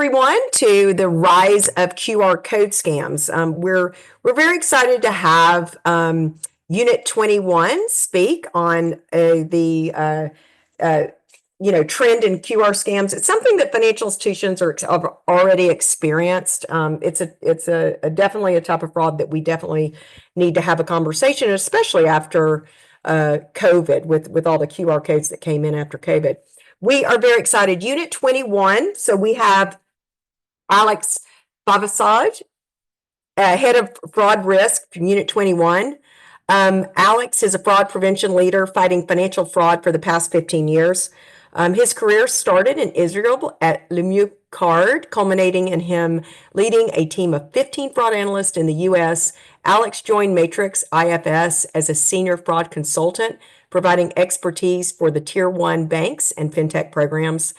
everyone to the rise of QR code scams. We're very excited to have Unit21 speak on the trend in QR scams. It's something that financial institutions have already experienced. It's definitely a type of fraud that we definitely need to have a conversation, especially after COVID with all the QR codes that came in after COVID. We are very excited. Unit21. So we have Alex Favasad, head of fraud risk from Unit21. Alex is a fraud prevention leader fighting financial fraud for the past 15 years. His career started in Israel at Lemieux Card, culminating in him leading a team of 15 fraud analysts in the U.S. Alex joined Matrix IFS as a senior fraud consultant, providing expertise for the Tier 1 banks and fintech programs.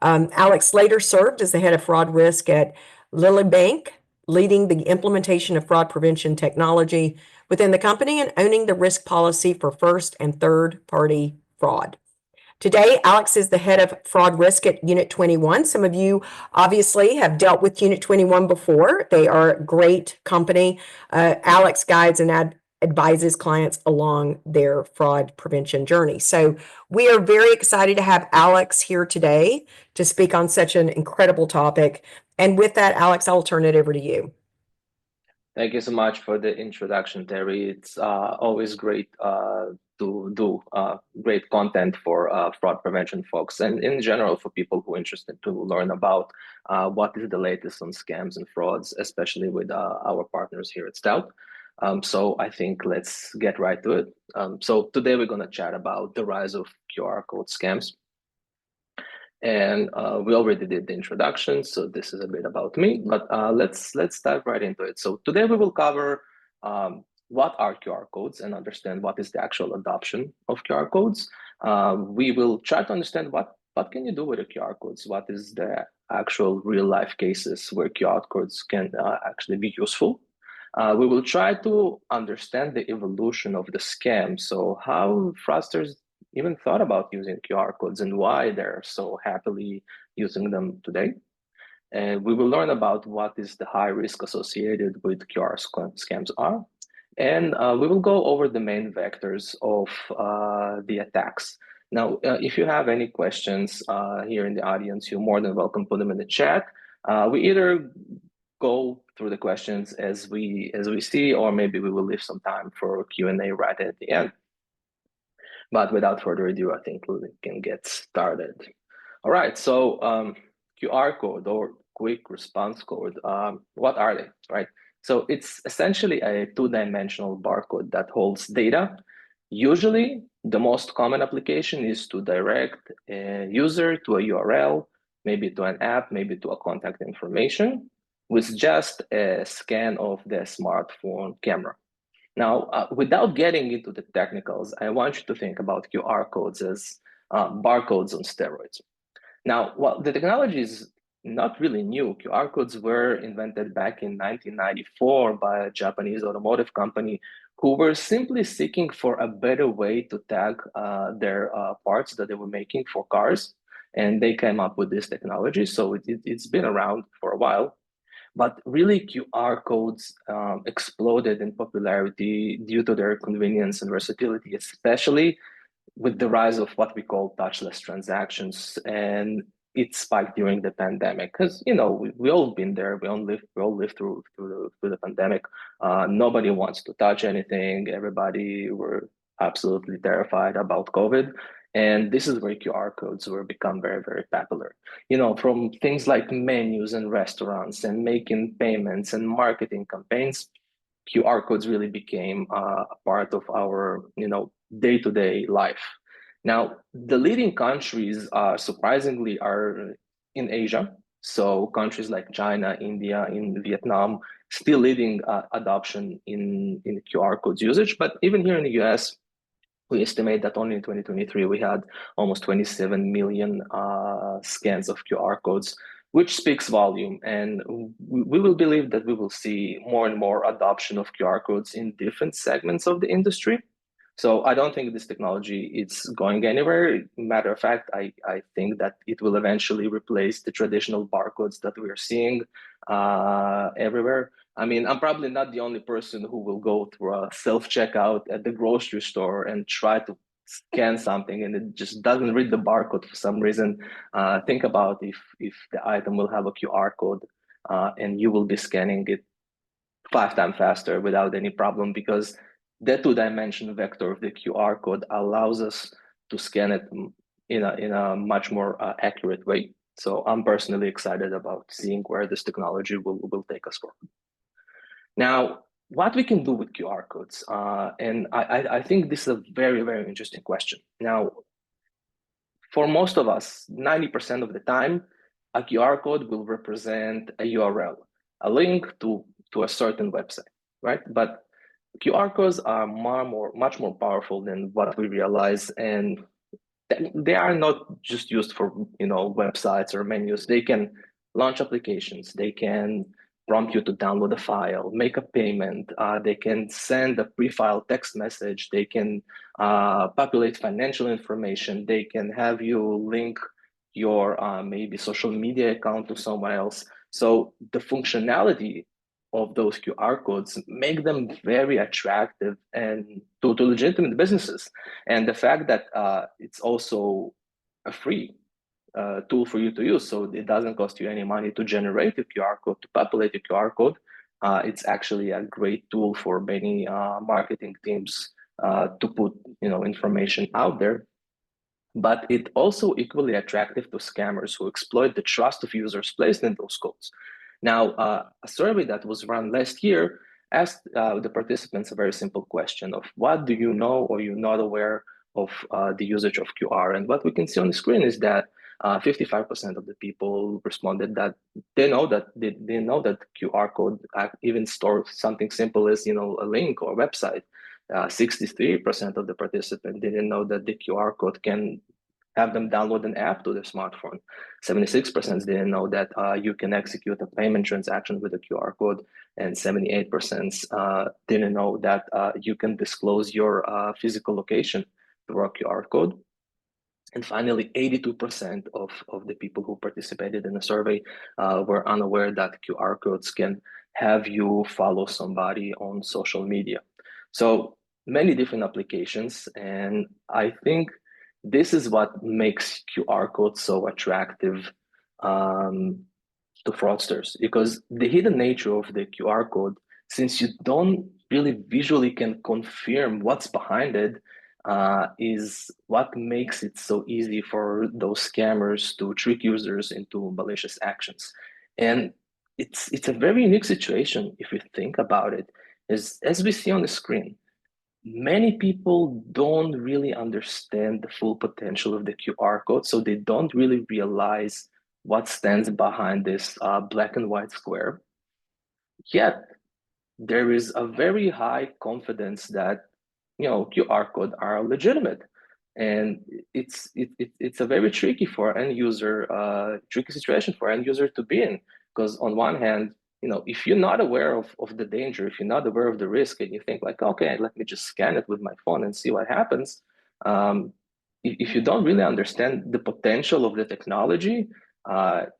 Alex later served as the head of fraud risk at Lilly Bank, leading the implementation of fraud prevention technology within the company and owning the risk policy for first and third party fraud. Today, Alex is the head of fraud risk at Unit21. Some of you obviously have dealt with Unit21 before. They are a great company. Alex guides and advises clients along their fraud prevention journey. So we are very excited to have Alex here today to speak on such an incredible topic. And with that, Alex, I'll turn it over to you. Thank you so much for the introduction, Terry. It's always great to do great content for fraud prevention folks, and in general for people who are interested to learn about what is the latest on scams and frauds, especially with our partners here at Stout. So I think let's get right to it. So today we're going to chat about the rise of QR code scams. And we already did the introduction, so this is a bit about me, but let's dive right into it. So today we will cover what are QR codes and understand what is the actual adoption of QR codes. We will try to understand what can you do with the QR codes, what is the actual real life cases where QR codes can actually be useful. We will try to understand the evolution of the scam. So how fraudsters even thought about using QR codes and why they're so happily using them today. And we will learn about what is the high risk associated with QR scams are. And we will go over the main vectors of the attacks. Now, if you have any questions here in the audience, you're more than welcome to put them in the chat. We either go through the questions as we see, or maybe we will leave some time for Q&A right at the end. But without further ado, I think we can get started. All right, so QR code or quick response code, what are they, right? So it's essentially a two-dimensional barcode that holds data. Usually, the most common application is to direct a user to a URL, maybe to an app, maybe to a contact information, with just a scan of the smartphone camera. Now, without getting into the technicals, I want you to think about QR codes as barcodes on steroids. Now, while the technology is not really new, QR codes were invented back in 1994 by a Japanese automotive company who were simply seeking for a better way to tag their parts that they were making for cars. And they came up with this technology. So it's been around for a while. But really, QR codes exploded in popularity due to their convenience and versatility, especially with the rise of what we call touchless transactions. And it spiked during the pandemic because, you know, we all been there. We all lived through the pandemic. Nobody wants to touch anything. Everybody were absolutely terrified about COVID. And this is where QR codes were become very, very popular. You know, from things like menus and restaurants and making payments and marketing campaigns, QR codes really became a part of our, you know, day-to-day life. Now, the leading countries surprisingly are in Asia. So countries like China, India, in Vietnam, still leading adoption in QR codes usage. But even here in the US, we estimate that only in 2023, we had almost 27 million scans of QR codes, which speaks volume. And we will believe that we will see more and more adoption of QR codes in different segments of the industry. So I don't think this technology is going anywhere. Matter of fact, I think that it will eventually replace the traditional barcodes that we are seeing everywhere. I mean, I'm probably not the only person who will go through a self-checkout at the grocery store and try to scan something and it just doesn't read the barcode for some reason. Think about if the item will have a QR code and you will be scanning it 5 times faster without any problem, because the two-dimensional vector of the QR code allows us to scan it in a much more accurate way. So I'm personally excited about seeing where this technology will take us forward. Now, what we can do with QR codes, and I think this is a very, very interesting question. Now, for most of us, 90% of the time, a QR code will represent a URL, a link to a certain website, right? But QR codes are much more powerful than what we realize, and they are not just used for websites or menus. They can launch applications. They can prompt you to download a file, make a payment. They can send a pre-filed text message. They can populate financial information. They can have you link your maybe social media account to someone else. So the functionality of those QR codes make them very attractive and to legitimate businesses. And the fact that it's also a free tool for you to use, so it doesn't cost you any money to generate a QR code, to populate a QR code. It's actually a great tool for many marketing teams to put information out there. But it also equally attractive to scammers who exploit the trust of users placed in those codes. Now, a survey that was run last year asked the participants a very simple question of what do you know or you're not aware of the usage of QR? And what we can see on the screen is that 55% of the people responded that they know that QR code even store something simple as a link or a website. 63% of the participants didn't know that the QR code can have them download an app to their smartphone. 76% didn't know that you can execute a payment transaction with a QR code, and 78% didn't know that you can disclose your physical location through a QR code. And finally, 82% of the people who participated in the survey were unaware that QR codes can have you follow somebody on social media. So many different applications, and I think this is what makes QR codes so attractive to fraudsters, because the hidden nature of the QR code, since you don't really visually can confirm what's behind it, is what makes it so easy for those scammers to trick users into malicious actions. And it's a very unique situation if you think about it. As we see on the screen, many people don't really understand the full potential of the QR code, so they don't really realize what stands behind this black and white square. Yet there is a very high confidence that QR code are legitimate, and it's a very tricky situation for end user to be in, because on one hand, if you're not aware of the danger, if you're not aware of the risk, and you think like, okay, let me just scan it with my phone and see what happens. If you don't really understand the potential of the technology,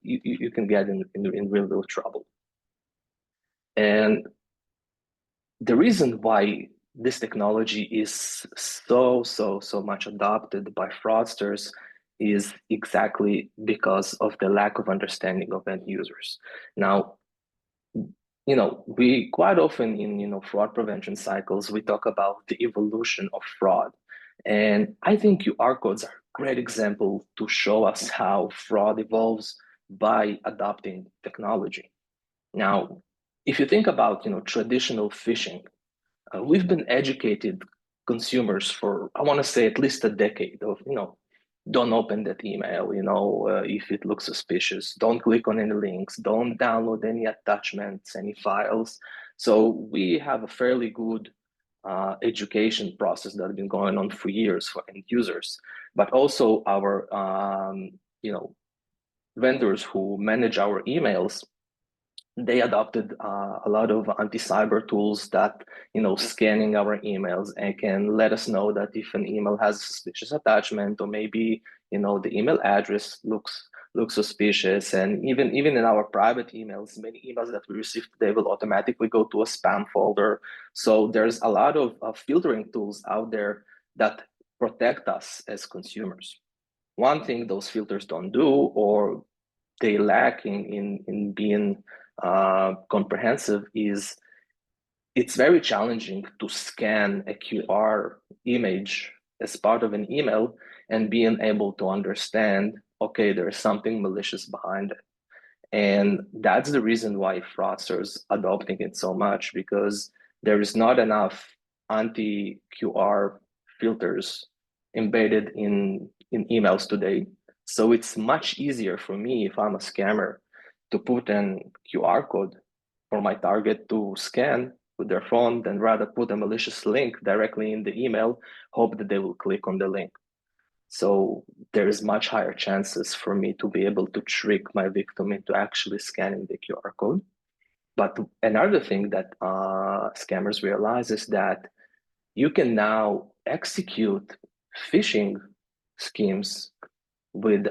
you can get in real trouble. And the reason why this technology is so much adopted by fraudsters is exactly because of the lack of understanding of end users. Now, we quite often in fraud prevention cycles, we talk about the evolution of fraud. And I think QR codes are a great example to show us how fraud evolves by adopting technology. Now, if you think about traditional phishing, we've been educated consumers for, I want to say, at least a decade of don't open that email, if it looks suspicious, don't click on any links, don't download any attachments, any files. So we have a fairly good education process that has been going on for years for end users, but also our vendors who manage our emails they adopted a lot of anti-cyber tools that, scanning our emails and can let us know that if an email has a suspicious attachment, or maybe, the email address looks suspicious. And even in our private emails, many emails that we receive today will automatically go to a spam folder. So there's a lot of filtering tools out there that protect us as consumers. One thing those filters don't do, or they lack in being comprehensive, is it's very challenging to scan a QR image as part of an email and being able to understand, okay, there is something malicious behind it. And that's the reason why fraudsters adopting it so much, because there is not enough anti-QR filters embedded in emails today. So it's much easier for me, if I'm a scammer, to put an QR code for my target to scan with their phone than rather put a malicious link directly in the email, hope that they will click on the link. So there is much higher chances for me to be able to trick my victim into actually scanning the QR code. But another thing that scammers realize is that you can now execute phishing schemes with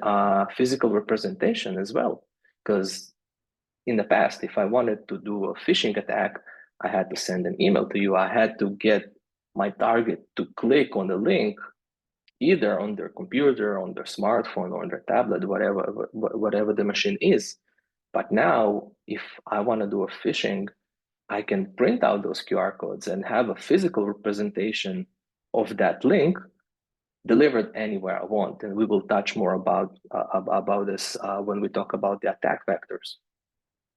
physical representation as well. Because in the past, if I wanted to do a phishing attack, I had to send an email to you. I had to get my target to click on the link either on their computer, on their smartphone, or on their tablet, whatever the machine is. But now, if I want to do a phishing, I can print out those QR codes and have a physical representation of that link delivered anywhere I want. And we will touch more about this when we talk about the attack vectors.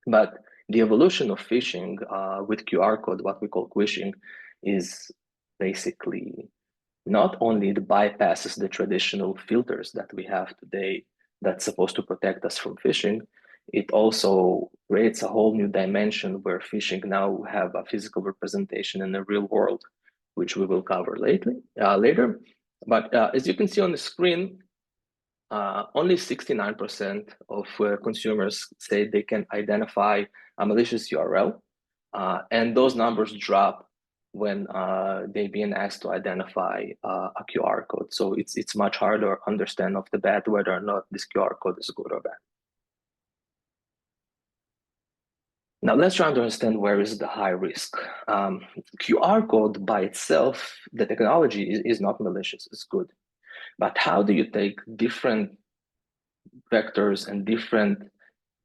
But the evolution of phishing with QR code, what we call quishing, is basically not only it bypasses the traditional filters that we have today that's supposed to protect us from phishing, it also creates a whole new dimension where phishing now have a physical representation in the real world, which we will cover later. But as you can see on the screen, only 69% of consumers say they can identify a malicious URL, and those numbers drop when they're being asked to identify a QR code. So it's much harder to understand off the bat whether or not this QR code is good or bad. Now let's try to understand where is the high risk. QR code by itself, the technology is not malicious, it's good. But how do you take different vectors and different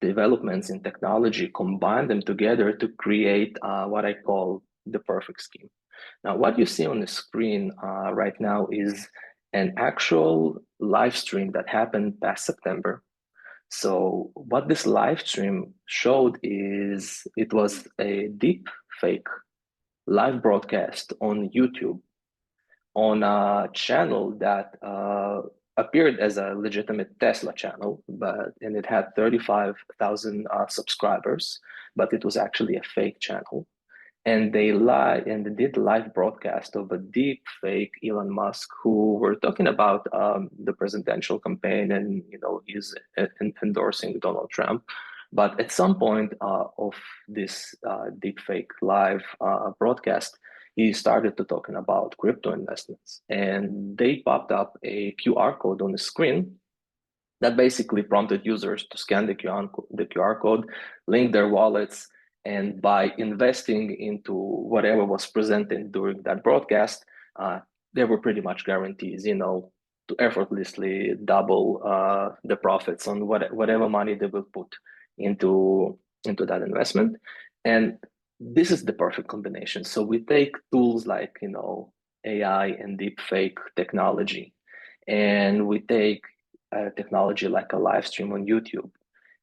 developments in technology, combine them together to create what I call the perfect scheme? Now, what you see on the screen right now is an actual live stream that happened past September. So what this live stream showed is it was a deep fake live broadcast on YouTube on a channel that appeared as a legitimate Tesla channel, and it had 35,000 subscribers, but it was actually a fake channel. And they did live broadcast of a deep fake Elon Musk, who were talking about the presidential campaign, and he's endorsing Donald Trump. But at some point of this deep fake live broadcast, he started to talking about crypto investments, and they popped up a QR code on the screen that basically prompted users to scan the QR code, link their wallets, and by investing into whatever was presented during that broadcast, they were pretty much guarantees, to effortlessly double the profits on whatever money they will put into that investment. And this is the perfect combination. So we take tools like AI and deep fake technology, and we take technology like a live stream on YouTube,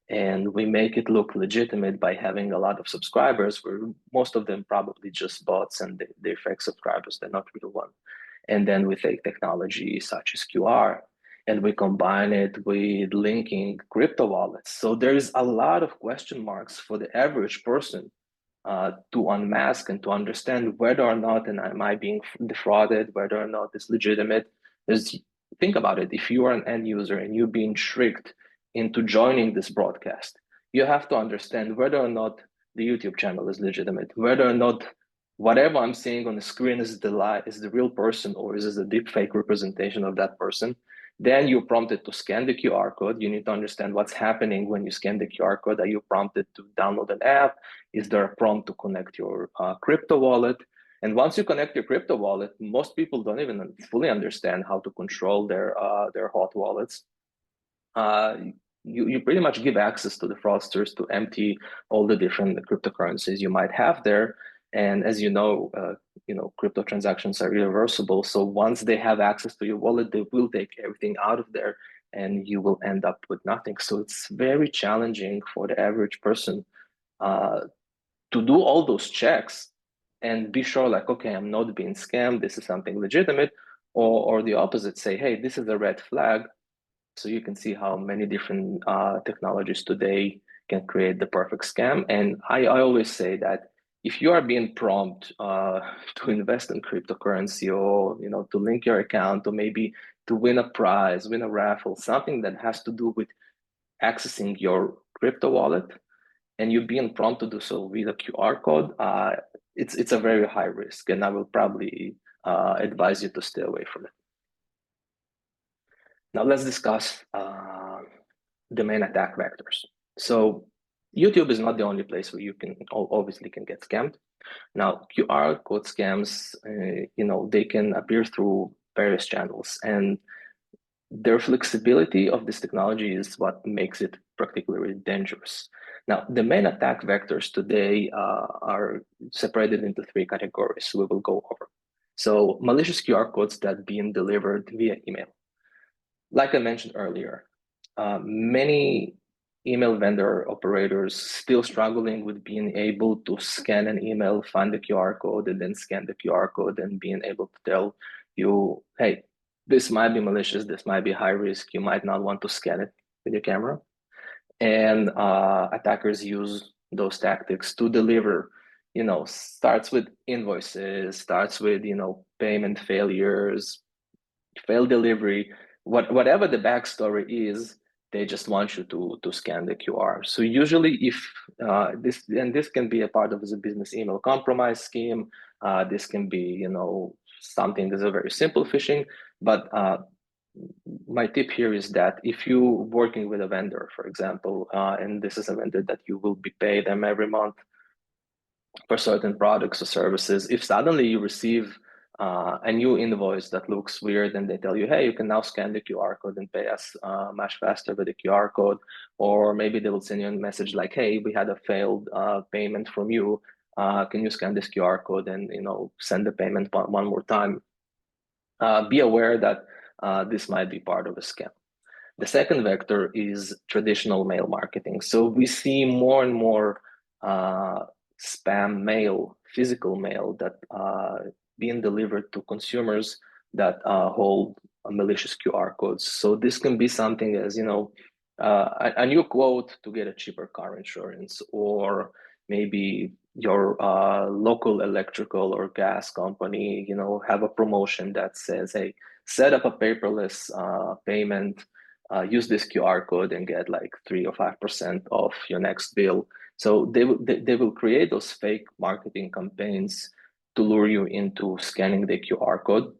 and we make it look legitimate by having a lot of subscribers, where most of them probably just bots and they're fake subscribers, they're not real one. And then we take technology such as QR and we combine it with linking crypto wallets. So there's a lot of question marks for the average person to unmask and to understand whether or not, and am I being defrauded, whether or not it's legitimate. Think about it. If you are an end user and you're being tricked into joining this broadcast, you have to understand whether or not the YouTube channel is legitimate, whether or not whatever I'm seeing on the screen is the real person, or is this a deep fake representation of that person. Then you're prompted to scan the QR code. You need to understand what's happening when you scan the QR code. Are you prompted to download an app? Is there a prompt to connect your crypto wallet? And once you connect your crypto wallet, most people don't even fully understand how to control their hot wallets. You pretty much give access to the fraudsters to empty all the different cryptocurrencies you might have there. And as you know, crypto transactions are irreversible. So once they have access to your wallet, they will take everything out of there, and you will end up with nothing. So it's very challenging for the average person to do all those checks and be sure, like, okay, I'm not being scammed. This is something legitimate, or the opposite, say, hey, this is a red flag. So you can see how many different technologies today can create the perfect scam. And I always say that if you are being prompted to invest in cryptocurrency, or to link your account, or maybe to win a prize, win a raffle, something that has to do with accessing your crypto wallet, and you're being prompted to do so with a QR code, it's a very high risk, and I will probably advise you to stay away from it. Now let's discuss the main attack vectors. So YouTube is not the only place where you can obviously can get scammed. Now QR code scams, they can appear through various channels, and their flexibility of this technology is what makes it particularly dangerous. Now, the main attack vectors today are separated into three categories we will go over. So malicious QR codes that being delivered via email. Like I mentioned earlier, many email vendor operators still struggling with being able to scan an email, find the QR code, and then scan the QR code and being able to tell you, hey, this might be malicious, this might be high risk, you might not want to scan it with your camera. And attackers use those tactics to deliver, starts with invoices, starts with, payment failures, failed delivery, whatever the backstory is, they just want you to scan the QR. So usually, if this can be a part of the business email compromise scheme, this can be something that's a very simple phishing. But my tip here is that if you're working with a vendor, for example, and this is a vendor that you will be paid them every month for certain products or services, if suddenly you receive a new invoice that looks weird and they tell you, hey, you can now scan the QR code and pay us much faster with the QR code, or maybe they will send you a message like, hey, we had a failed payment from you. Can you scan this QR code and send the payment one more time? Be aware that this might be part of a scam. The second vector is traditional mail marketing. So we see more and more spam mail, physical mail that being delivered to consumers that hold malicious QR codes. So this can be something as, a new quote to get a cheaper car insurance, or maybe your local electrical or gas company, have a promotion that says, hey, set up a paperless payment, use this QR code and get like 3 or 5% off your next bill. So they will create those fake marketing campaigns to lure you into scanning the QR code.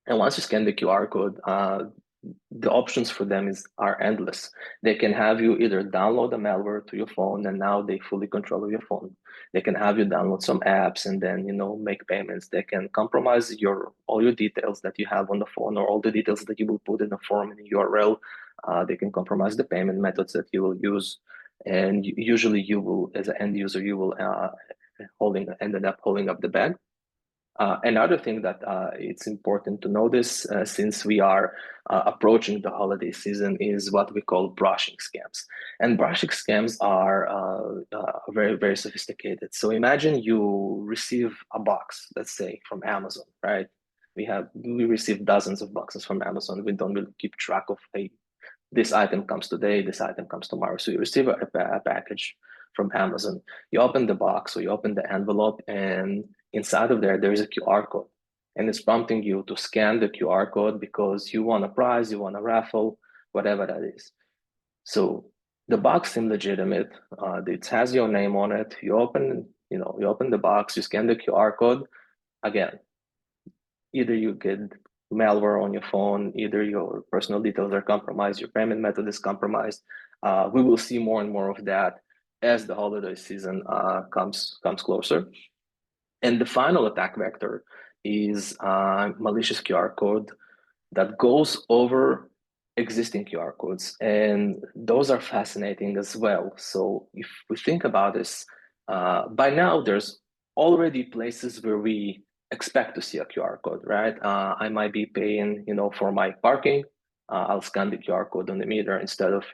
And once you scan the QR code, the options for them are endless. They can have you either download a malware to your phone, and now they fully control your phone. They can have you download some apps and then make payments. They can compromise all your details that you have on the phone, or all the details that you will put in a form in a URL. They can compromise the payment methods that you will use, and usually you will, as an end user, you will ended up holding up the bag. Another thing that it's important to notice, since we are approaching the holiday season, is what we call brushing scams. And brushing scams are very, very sophisticated. So imagine you receive a box, let's say from Amazon, right? We receive dozens of boxes from Amazon. We don't really keep track of, hey, this item comes today, this item comes tomorrow. So you receive a package from Amazon. You open the box, or you open the envelope, and inside of there is a QR code. And it's prompting you to scan the QR code because you want a prize, you want a raffle, whatever that is. So the box seemed legitimate. It has your name on it. You open the box, you scan the QR code. Again, either you get malware on your phone, either your personal details are compromised, your payment method is compromised. We will see more and more of that as the holiday season comes closer. And the final attack vector is malicious QR code that goes over existing QR codes. And those are fascinating as well. So if we think about this, by now there's already places where we expect to see a QR code, right? I might be paying, for my parking. I'll scan the QR code on the meter instead of,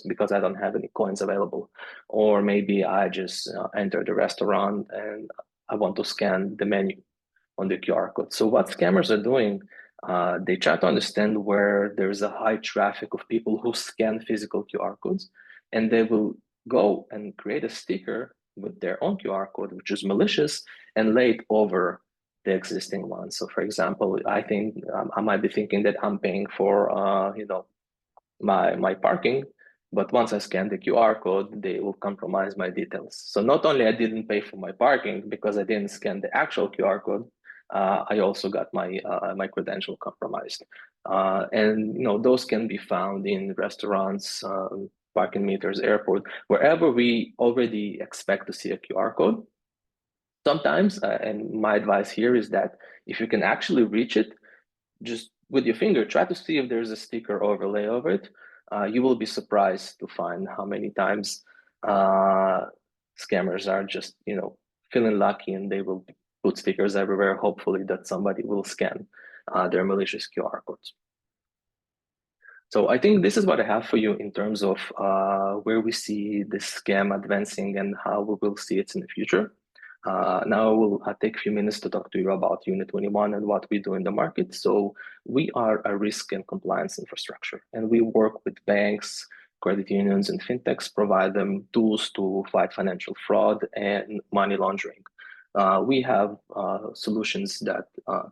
because I don't have any coins available. Or maybe I just enter the restaurant and I want to scan the menu on the QR code. So what scammers are doing, they try to understand where there's a high traffic of people who scan physical QR codes, and they will go and create a sticker with their own QR code, which is malicious, and lay it over the existing one. So for example, I think I might be thinking that I'm paying for, my parking, but once I scan the QR code, they will compromise my details. So not only I didn't pay for my parking because I didn't scan the actual QR code, I also got my credential compromised. And those can be found in restaurants, parking meters, airport, wherever we already expect to see a QR code. Sometimes, and my advice here is that if you can actually reach it, just with your finger, try to see if there's a sticker overlay over it. You will be surprised to find how many times scammers are just, feeling lucky and they will put stickers everywhere, hopefully that somebody will scan their malicious QR codes. So I think this is what I have for you in terms of where we see this scam advancing and how we will see it in the future. Now I will take a few minutes to talk to you about Unit21 and what we do in the market. So we are a risk and compliance infrastructure, and we work with banks, credit unions, and fintechs, provide them tools to fight financial fraud and money laundering. We have solutions that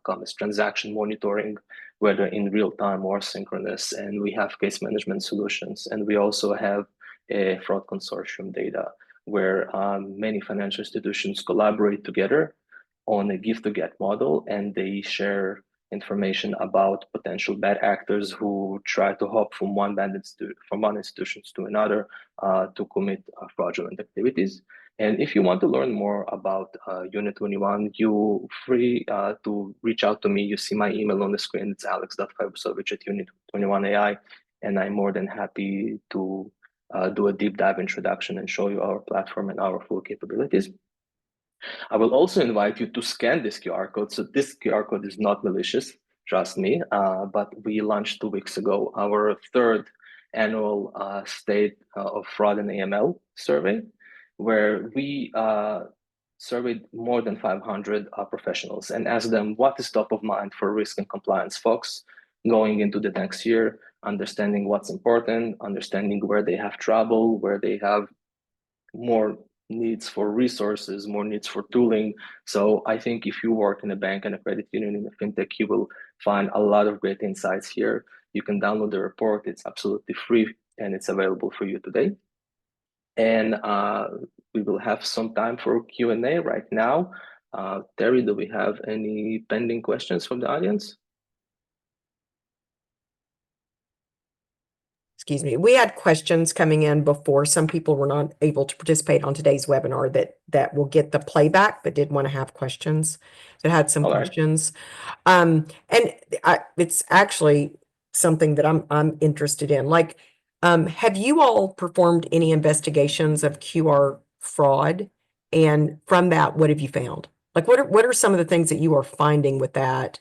come as transaction monitoring, whether in real time or synchronous, and we have case management solutions, and we also have a fraud consortium data where many financial institutions collaborate together on a give to get model, and they share information about potential bad actors who try to hop from one institutions to another to commit fraudulent activities. And if you want to learn more about Unit21, you're free to reach out to me. You see my email on the screen. It's alex.fibusovich@unit21ai, and I'm more than happy to do a deep dive introduction and show you our platform and our full capabilities. I will also invite you to scan this QR code. So this QR code is not malicious, trust me, but we launched 2 weeks ago our third annual State of Fraud and AML survey, where we surveyed more than 500 professionals and asked them what is top of mind for risk and compliance folks going into the next year, understanding what's important, understanding where they have trouble, where they have more needs for resources, more needs for tooling. So I think if you work in a bank and a credit union in a fintech, you will find a lot of great insights here. You can download the report. It's absolutely free and it's available for you today. And we will have some time for Q&A right now. Terry, do we have any pending questions from the audience? Excuse me. We had questions coming in before. Some people were not able to participate on today's webinar that will get the playback, but did want to have questions that had some questions. And it's actually something that I'm interested in. Like, have you all performed any investigations of QR fraud? And from that, what have you found? Like, what are some of the things that you are finding with that?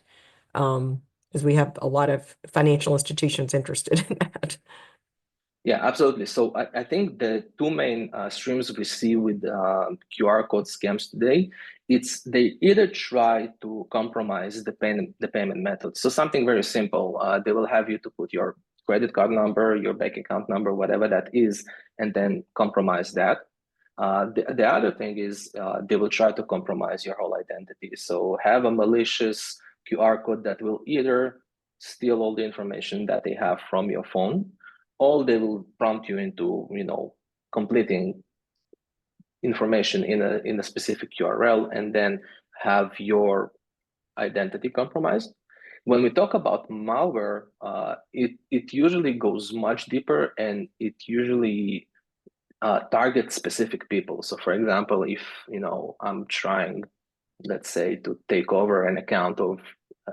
Because we have a lot of financial institutions interested in that. Yeah, absolutely. So I think the two main streams we see with QR code scams today, it's they either try to compromise the payment method. So something very simple, they will have you to put your credit card number, your bank account number, whatever that is, and then compromise that. The other thing is they will try to compromise your whole identity. So have a malicious QR code that will either steal all the information that they have from your phone, all they will prompt you into, completing information in a specific URL, and then have your identity compromised. When we talk about malware, it usually goes much deeper, and it usually targets specific people. So, for example, if I'm trying, let's say, to take over an account of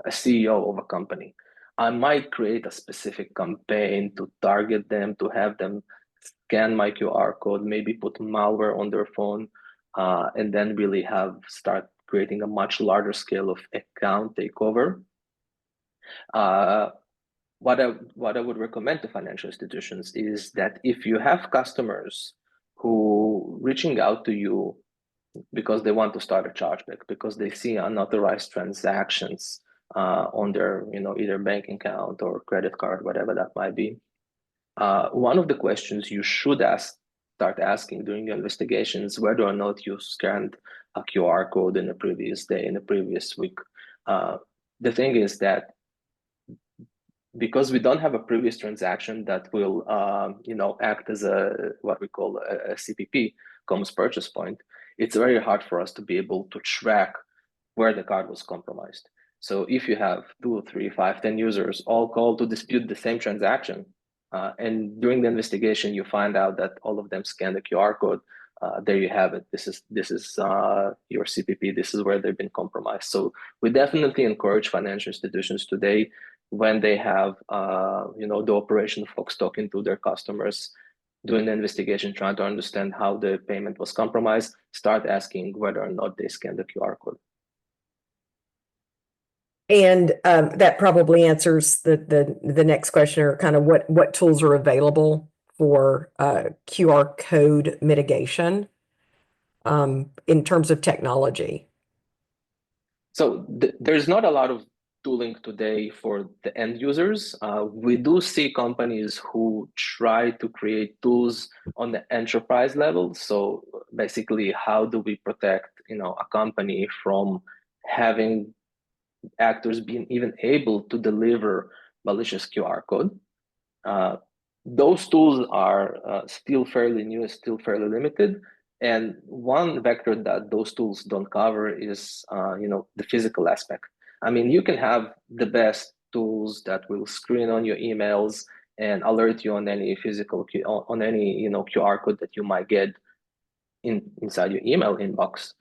a CEO of a company, I might create a specific campaign to target them, to have them scan my QR code, maybe put malware on their phone, and then really start creating a much larger scale of account takeover. Uh, what I would recommend to financial institutions is that if you have customers who reaching out to you because they want to start a chargeback, because they see unauthorized transactions on their, either bank account or credit card, whatever that might be. One of the questions you should start asking during your investigations, whether or not you scanned a QR code in the previous day, in the previous week. The thing is that because we don't have a previous transaction that will, act as what we call a CPP, commerce purchase point, it's very hard for us to be able to track where the card was compromised. So if you have 2, 3, 5, 10 users all call to dispute the same transaction, and during the investigation you find out that all of them scanned the QR code, there you have it. This is your CPP. This is where they've been compromised. So we definitely encourage financial institutions today, when they have the operation folks talking to their customers, doing the investigation, trying to understand how the payment was compromised, start asking whether or not they scanned the QR code. And that probably answers the next question, or kind of what tools are available for QR code mitigation in terms of technology. So there's not a lot of tooling today for the end users. We do see companies who try to create tools on the enterprise level. So basically, how do we protect a company from having actors being even able to deliver malicious QR code? Those tools are still fairly new, still fairly limited. And one vector that those tools don't cover is, the physical aspect. I mean, you can have the best tools that will screen on your emails and alert you on any on any QR code that you might get inside your email inbox.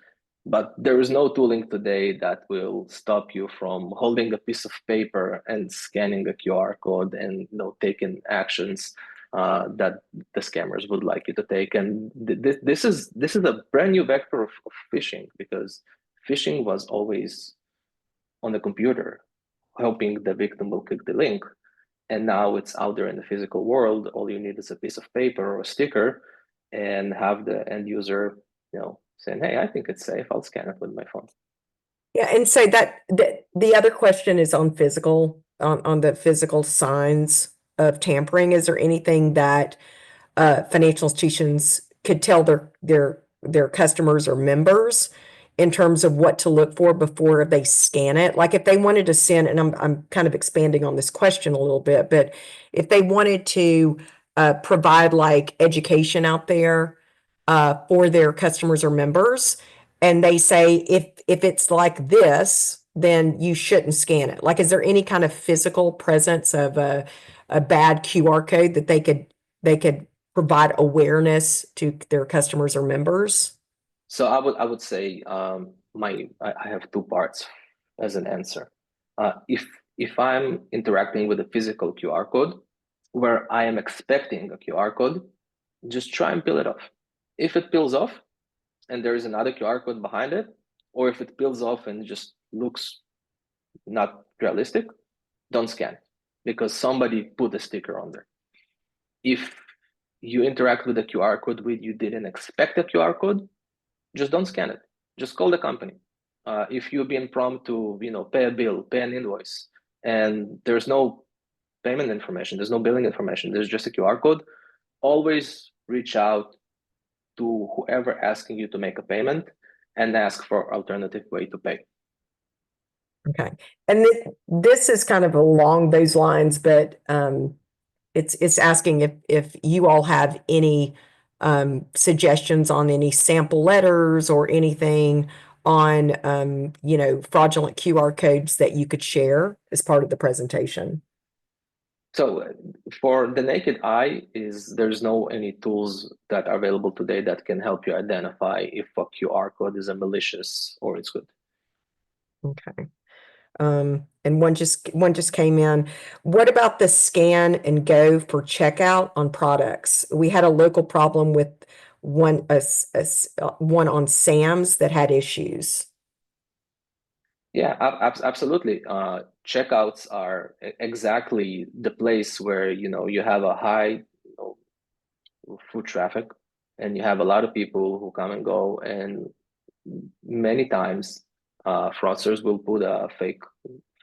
But there is no tooling today that will stop you from holding a piece of paper and scanning a QR code and taking actions that the scammers would like you to take. And this is a brand new vector of phishing, because phishing was always on the computer, hoping the victim will click the link. And now it's out there in the physical world. All you need is a piece of paper or a sticker, and have the end user, saying, "Hey, I think it's safe. I'll scan it with my phone." Yeah, and so the other question is on the physical signs of tampering. Is there anything that financial institutions could tell their customers or members in terms of what to look for before they scan it? Like if they wanted to send, and I'm kind of expanding on this question a little bit, but if they wanted to provide like education out there for their customers or members, and they say if it's like this, then you shouldn't scan it. Like, is there any kind of physical presence of a bad QR code that they could provide awareness to their customers or members? So I would say I have two parts as an answer. If I'm interacting with a physical QR code where I am expecting a QR code, just try and peel it off. If it peels off and there is another QR code behind it, or if it peels off and just looks not realistic, don't scan it, because somebody put a sticker on there. If you interact with a QR code with you didn't expect a QR code, just don't scan it. Just call the company. If you've been prompted to pay a bill, pay an invoice, and there's no payment information, there's no billing information, there's just a QR code, always reach out to whoever asking you to make a payment and ask for alternative way to pay. Okay. And this is kind of along those lines, but it's asking if you all have any suggestions on any sample letters or anything on fraudulent QR codes that you could share as part of the presentation. So for the naked eye, there's no any tools that are available today that can help you identify if a QR code is a malicious or it's good. Okay. And one just came in. What about the scan and go for checkout on products? We had a local problem with one on Sam's that had issues. Yeah, absolutely. Checkouts are exactly the place where you have a high foot traffic, and you have a lot of people who come and go, and many times fraudsters will put a fake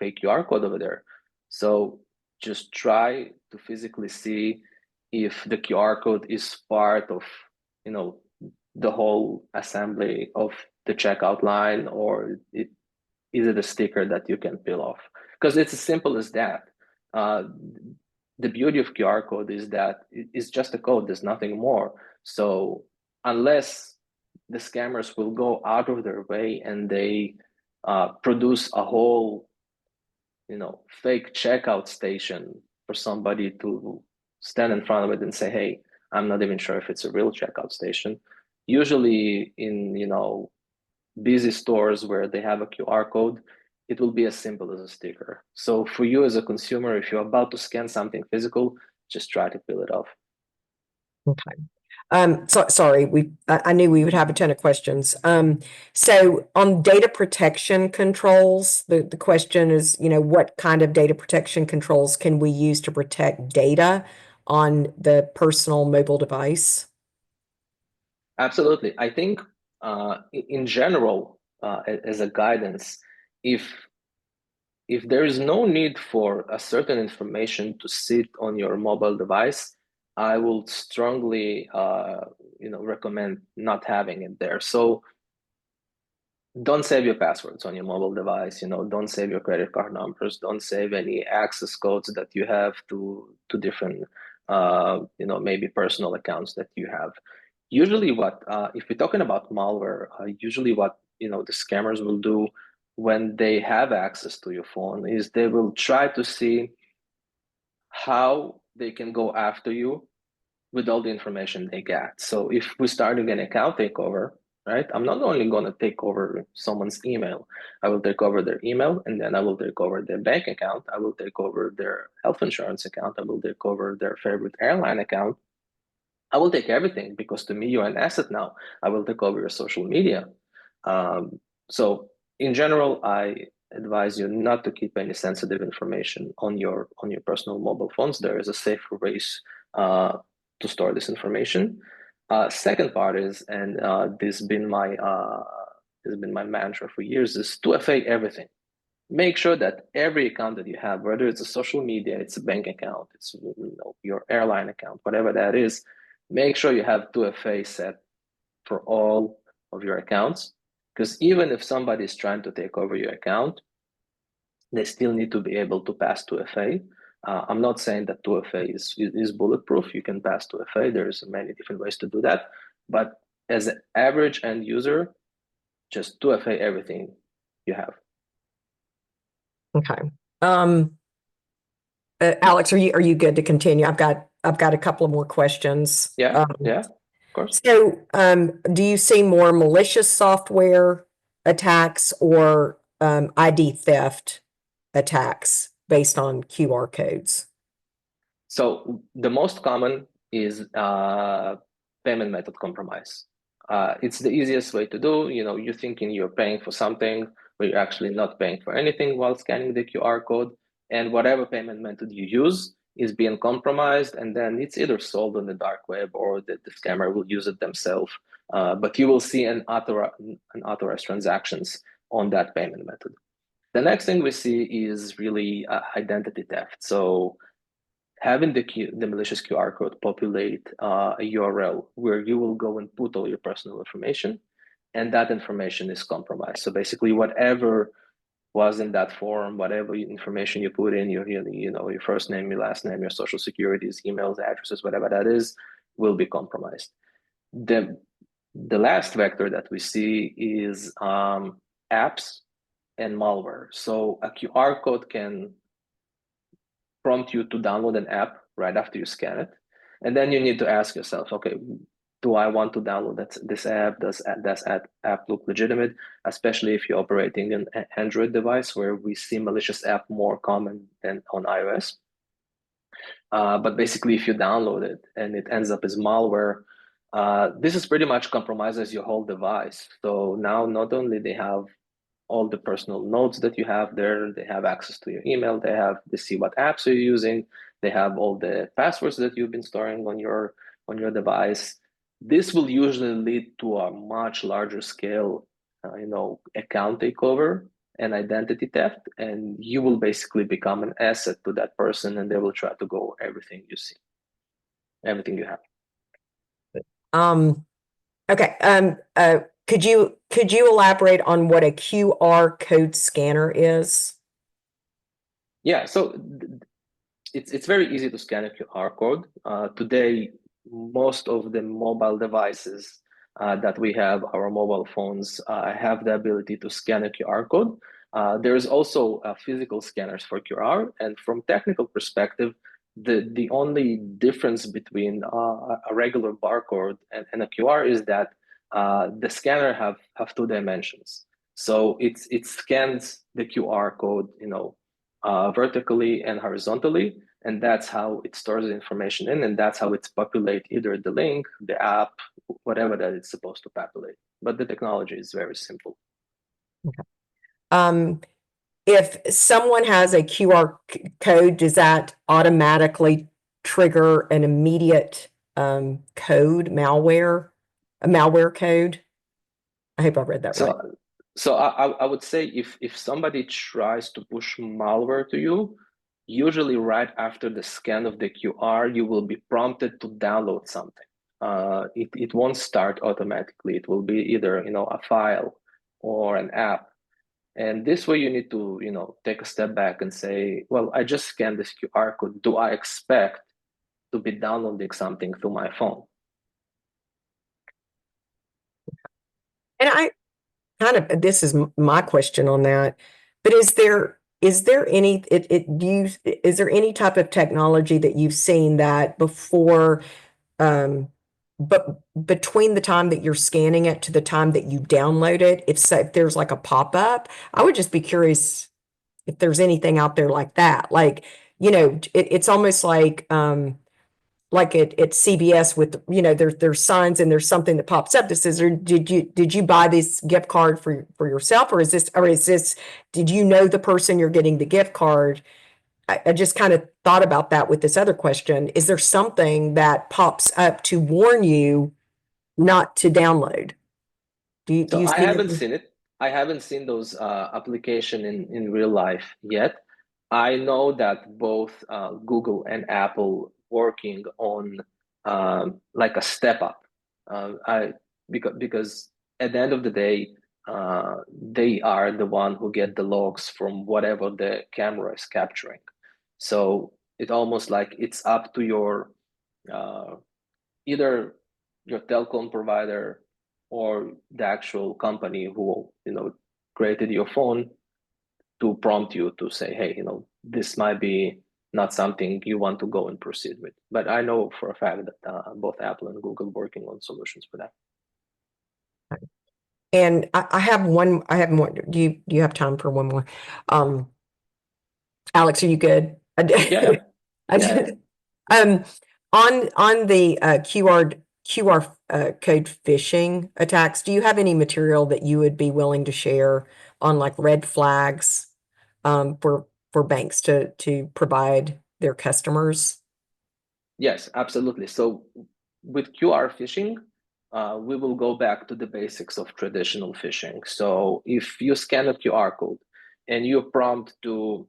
QR code over there. So just try to physically see if the QR code is part of the whole assembly of the checkout line, or is it a sticker that you can peel off? Because it's as simple as that. Uh, the beauty of QR code is that it's just a code, there's nothing more. So unless the scammers will go out of their way and they produce a whole fake checkout station for somebody to stand in front of it and say, hey, I'm not even sure if it's a real checkout station. Usually in busy stores where they have a QR code, it will be as simple as a sticker. So for you as a consumer, if you're about to scan something physical, just try to peel it off. Okay. So sorry, I knew we would have a ton of questions. So on data protection controls, the question is, what kind of data protection controls can we use to protect data on the personal mobile device? Absolutely. I think in general, as a guidance, if there is no need for a certain information to sit on your mobile device, I will strongly recommend not having it there. So don't save your passwords on your mobile device. Don't save your credit card numbers. Don't save any access codes that you have to different maybe personal accounts that you have. Usually what if we're talking about malware, usually what the scammers will do when they have access to your phone is they will try to see how they can go after you with all the information they get. So if we start an account takeover, right, I'm not only going to take over someone's email, I will take over their email, and then I will take over their bank account, I will take over their health insurance account, I will take over their favorite airline account. I will take everything because to me you're an asset now. I will take over your social media. So in general, I advise you not to keep any sensitive information on your personal mobile phones. There is a safer ways to store this information. Second part is, and this has been my mantra for years, is 2FA everything. Make sure that every account that you have, whether it's a social media, it's a bank account, it's your airline account, whatever that is, make sure you have 2FA set for all of your accounts. Because even if somebody is trying to take over your account, they still need to be able to pass 2FA. I'm not saying that 2FA is bulletproof. You can pass 2FA. There's many different ways to do that. But as an average end user, just 2FA everything you have. Okay. Alex, are you good to continue? I've got a couple of more questions. Yeah, of course. So, do you see more malicious software attacks or ID theft attacks based on QR codes? So the most common is payment method compromise. It's the easiest way to do. You're thinking you're paying for something, but you're actually not paying for anything while scanning the QR code. And whatever payment method you use is being compromised, and then it's either sold on the dark web or the scammer will use it themselves. But you will see an unauthorized transactions on that payment method. The next thing we see is really identity theft. So having the malicious QR code populate a URL where you will go and put all your personal information, and that information is compromised. So basically, whatever was in that form, whatever information you put in, your your first name, your last name, your social securities, emails, addresses, whatever that is, will be compromised. The last vector that we see is apps and malware. So a QR code can prompt you to download an app right after you scan it. And then you need to ask yourself, okay, do I want to download this app? Does that app look legitimate? Especially if you're operating an Android device where we see malicious app more common than on iOS. But basically, if you download it and it ends up as malware, this is pretty much compromises your whole device. So now not only they have all the personal notes that you have there, they have access to your email, they see what apps you're using, they have all the passwords that you've been storing on your device. This will usually lead to a much larger scale, account takeover and identity theft, and you will basically become an asset to that person, and they will try to go everything you see, everything you have. Okay. Could you elaborate on what a QR code scanner is? Yeah, so it's very easy to scan a QR code. Today, most of the mobile devices that we have, our mobile phones, have the ability to scan a QR code. There's also physical scanners for QR, and from technical perspective, the only difference between a regular barcode and a QR is that the scanner have two dimensions. So it scans the QR code, vertically and horizontally, and that's how it stores the information in, and that's how it's populate either the link, the app, whatever that it's supposed to populate. But the technology is very simple. Um, if someone has a QR code, does that automatically trigger an immediate code, a malware code? I hope I read that right. So I would say if somebody tries to push malware to you, usually right after the scan of the QR, you will be prompted to download something. It won't start automatically. It will be either a file or an app. And this way you need to take a step back and say, well, I just scanned this QR code. Do I expect to be downloading something through my phone? And I kind of, this is my question on that, but is there any is there any type of technology that you've seen that before but between the time that you're scanning it to the time that you download it, if there's like a pop-up, I would just be curious if there's anything out there like that. Like, it's almost like at CBS with, there's signs and there's something that pops up that says, did you buy this gift card for yourself, or is this, did you know the person you're getting the gift card? I just kind of thought about that with this other question. Is there something that pops up to warn you not to download? Do So you I see haven't that? seen it. I haven't seen those application in real life yet. I know that both Google and Apple working on like a step up. I because at the end of the day, they are the one who get the logs from whatever the camera is capturing. So it almost like it's up to your uh, either your telecom provider or the actual company who created your phone to prompt you to say, hey, this might be not something you want to go and proceed with. But I know for a fact that both Apple and Google working on solutions for that. And I have one. I have more. Do you have time for one more? Um, Alex, are you good? Yeah, I yeah. did. Um, on the QR code phishing attacks, do you have any material that you would be willing to share on like red flags for banks to provide their customers? Yes, absolutely. So with QR phishing, we will go back to the basics of traditional phishing. So if you scan a QR code and you prompt to,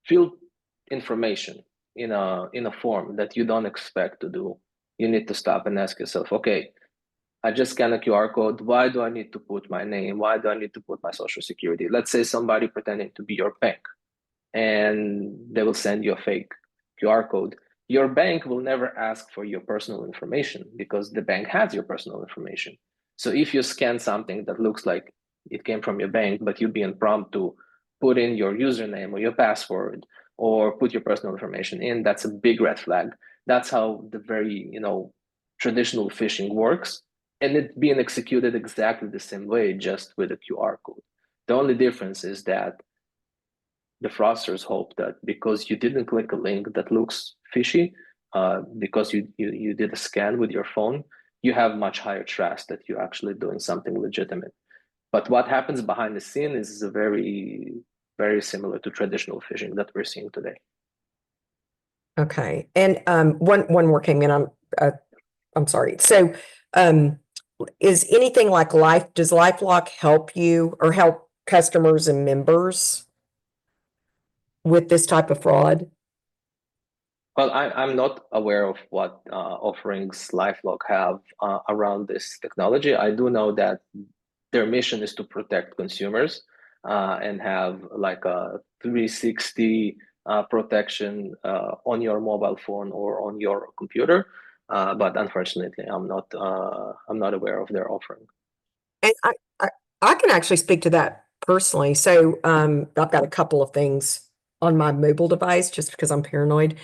fill information in a form that you don't expect to do, you need to stop and ask yourself, okay, I just scan a QR code. Why do I need to put my name? Why do I need to put my social security? Let's say somebody pretending to be your bank and they will send you a fake QR code. Your bank will never ask for your personal information because the bank has your personal information. So if you scan something that looks like it came from your bank, but you've been prompted to put in your username or your password or put your personal information in, that's a big red flag. That's how the very, traditional phishing works. And it's being executed exactly the same way, just with a QR code. The only difference is that the fraudsters hope that because you didn't click a link that looks fishy, because you did a scan with your phone, you have much higher trust that you're actually doing something legitimate. But what happens behind the scene is very, very similar to traditional phishing that we're seeing today. Okay. And one more came in. I'm sorry. So is anything like does LifeLock help you or help customers and members with this type of fraud? Well, I'm not aware of what offerings LifeLock have around this technology. I do know that their mission is to protect consumers and have like a 360 protection on your mobile phone or on your computer. But unfortunately, I'm not aware of their offering. And I can actually speak to that personally. So I've got a couple of things on my mobile device just because I'm paranoid.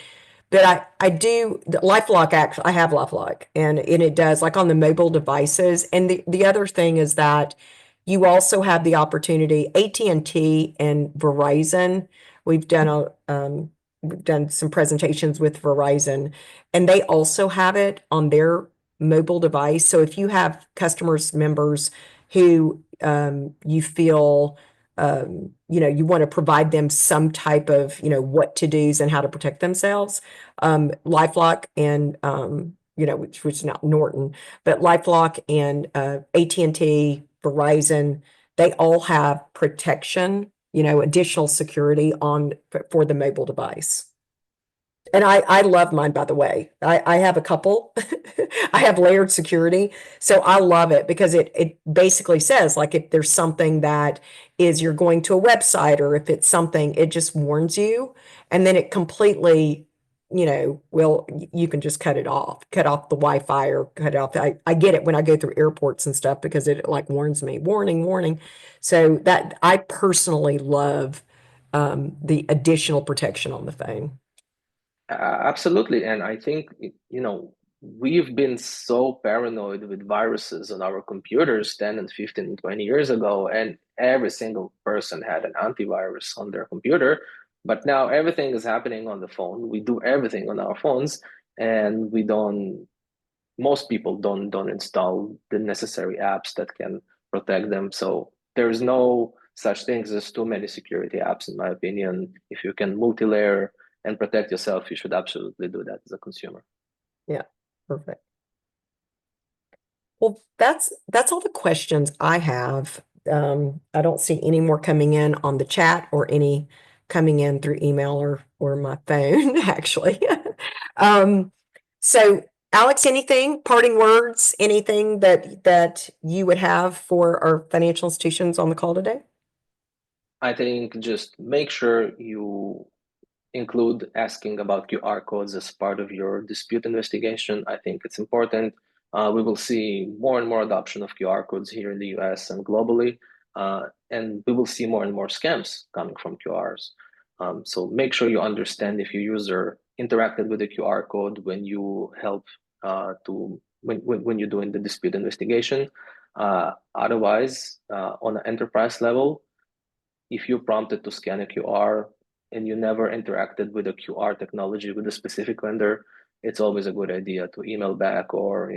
But I do LifeLock actually I have LifeLock and it does like on the mobile devices. And the other thing is that you also have the opportunity, AT&T and Verizon. We've done we've done some presentations with Verizon, and they also have it on their mobile device. So if you have customers, members who you feel you want to provide them some type of, what to do's and how to protect themselves. LifeLock and, which is not Norton, but LifeLock and AT&T, Verizon, they all have protection, additional security for the mobile device. And I love mine, by the way. I have a couple. I have layered security. So I love it because it basically says like if there's something that is you're going to a website or if it's something, it just warns you. And then it completely, you can just cut off the Wi-Fi or cut it off. I get it when I go through airports and stuff because it like warns me, warning, warning. So that I personally love the additional protection on the phone. Absolutely. And I think, we've been so paranoid with viruses on our computers 10 and 15 and 20 years ago, and every single person had an antivirus on their computer. But now everything is happening on the phone. We do everything on our phones, and most people don't install the necessary apps that can protect them. So there's no such things as too many security apps, in my opinion. If you can multi-layer and protect yourself, you should absolutely do that as a consumer. Yeah, perfect. Well, that's all the questions I have. I don't see any more coming in on the chat or any coming in through email or my phone, actually. Um, so Alex, anything, parting words, anything that you would have for our financial institutions on the call today? I think just make sure you include asking about QR codes as part of your dispute investigation. I think it's important. We will see more and more adoption of QR codes here in the US and globally, and we will see more and more scams coming from QRs. So make sure you understand if your user interacted with the QR code when you help when you're doing the dispute investigation. Otherwise, on an enterprise level, if you prompted to scan a QR and you never interacted with a QR technology with a specific vendor, it's always a good idea to email back or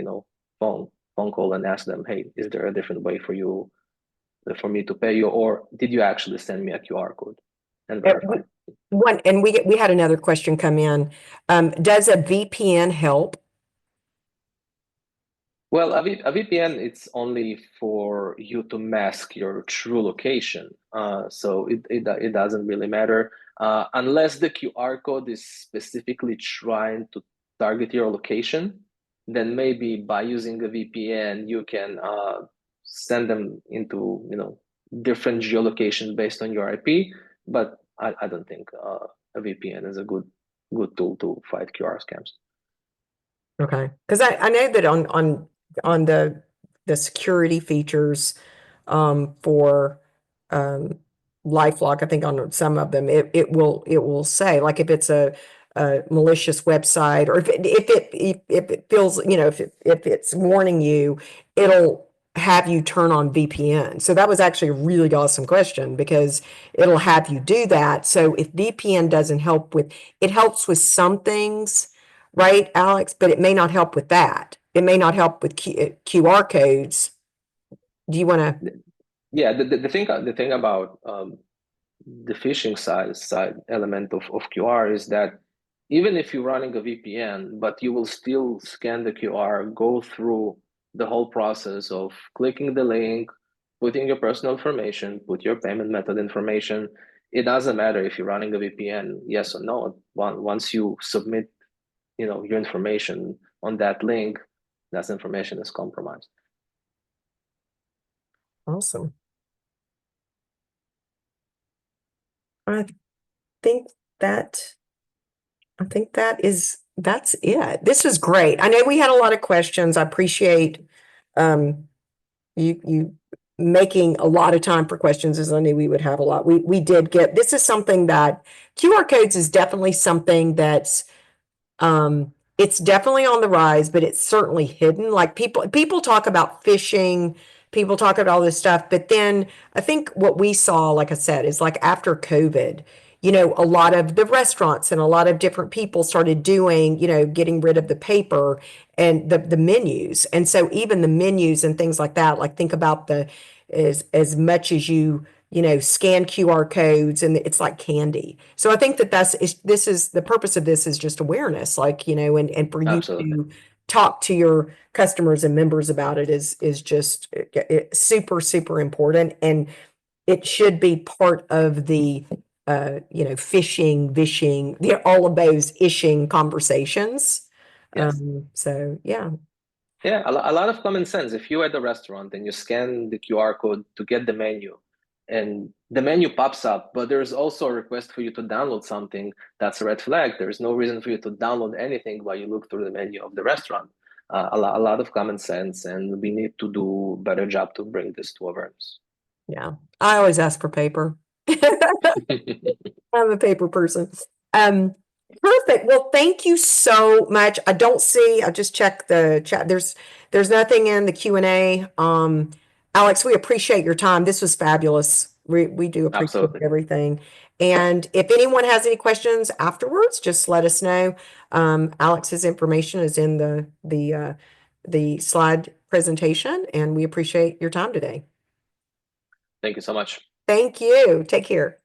phone call and ask them, hey, is there a different way for me to pay you, or did you actually send me a QR code, and verify. And we had another question come in. Does a VPN help? Well, a VPN, it's only for you to mask your true location. So it doesn't really matter unless the QR code is specifically trying to target your location. then maybe by using a VPN, you can send them into, different geolocation based on your IP. But I don't think a VPN is a good tool to fight QR scams. Okay, because I know that on the security features for um LifeLock, I think on some of them it will say like if it's a malicious website or if it feels, if it's warning you, it'll have you turn on VPN. So that was actually a really awesome question because it'll have you do that. So if VPN doesn't help with, it helps with some things, right, Alex? But it may not help with that. It may not help with QR codes. Do you want to? Yeah, the thing about the phishing side element of QR is that even if you're running a VPN, but you will still scan the QR, go through the whole process of clicking the link, putting your personal information, put your payment method information. It doesn't matter if you're running a VPN, yes or no. Once you submit, your information on that link, that information is compromised. Awesome. I think that that's it. This is great. I know we had a lot of questions. I appreciate um you making a lot of time for questions, as I knew we would have a lot. We did get, this is something that QR codes is definitely something that's it's definitely on the rise, but it's certainly hidden. Like people talk about phishing, people talk about all this stuff, but then I think what we saw, like I said, is like after COVID, a lot of the restaurants and a lot of different people started doing, getting rid of the paper and the menus. And so even the menus and things like that, like think about the as much as scan QR codes and it's like candy. So I think that this is the purpose of this is just awareness, like, and for you Absolutely. to talk to your customers and members about it is just super, super important. And it should be part of the, phishing, vishing, all of those ishing conversations. Yes. So yeah. Yeah, a lot of common sense. If you're at the restaurant and you scan the QR code to get the menu, and the menu pops up, but there's also a request for you to download something, that's a red flag. There's no reason for you to download anything while you look through the menu of the restaurant. A lot of common sense, and we need to do a better job to bring this to awareness. Yeah. I always ask for paper. I'm a paper person. Um, Perfect. Well, thank you so much. I just checked the chat. There's nothing in the Q&A. Alex, we appreciate your time. This was fabulous. We do appreciate Absolutely. everything. And if anyone has any questions afterwards, just let us know. Alex's information is in the slide presentation, and we appreciate your time today. Thank you so much. Thank you. Take care.